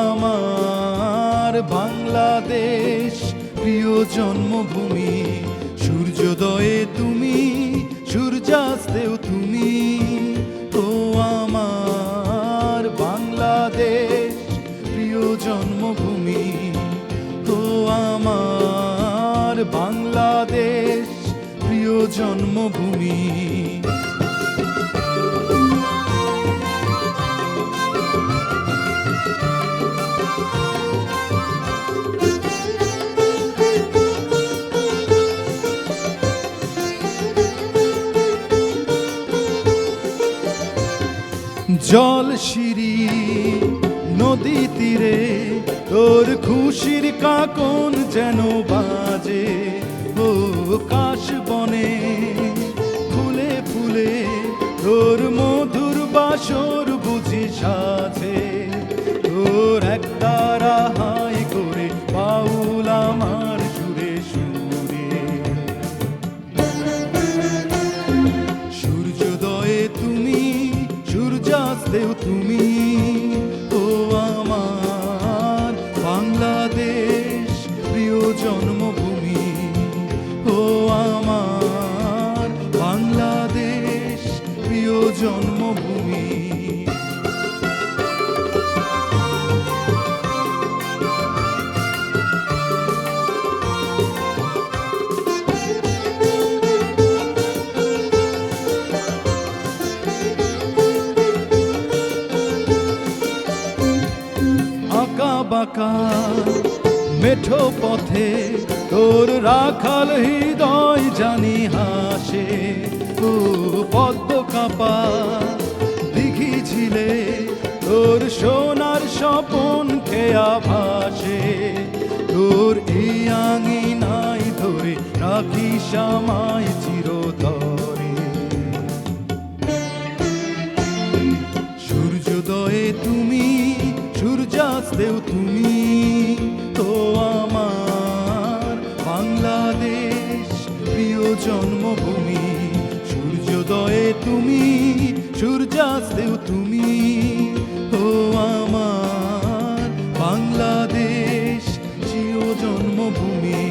আমার বাংলাদেশ প্রিয় জন্মভূমি, সূর্যোদয়ে তুমি, সূর্যাস্তেও তুমি। ও আমার বাংলাদেশ প্রিয় জন্মভূমি, ও আমার বাংলাদেশ প্রিয় জন্মভূমি। জল শিরি নদী তীরে তোর খুশির কাকন যেন বাজে। ও কাশ বনে ফুলে ফুলে তোর মধুর বাসর বুঝি সাজে। তোর একতারা হাই করে বাউল আমার সুরে সুরে। সূর্যোদয়ে তুমি, সূর্যাস্তেও তুমি। ও আমার বাংলাদেশ প্রিয় জন্মভূমি, ও আমার বাংলাদেশ প্রিয় জন্মভূমি। বাঁকা মেঠো পথে তোর রাখাল হৃদয় জানি হাসে। ও পদ্ম কাপা দিঘি ঝিলে তোর সোনার স্বপন খেয়া ভাসে। তোর এই আঙিনায় ধরে রাখি আমায় চিরতরে। সূর্যোদয়ে তুমি, সূর্যাস্তেও তুমি। তো আমার বাংলাদেশ প্রিয় জন্মভূমি, সূর্যোদয়ে তুমি, সূর্যাস্তেও তুমি। ও আমার বাংলাদেশ প্রিয় জন্মভূমি।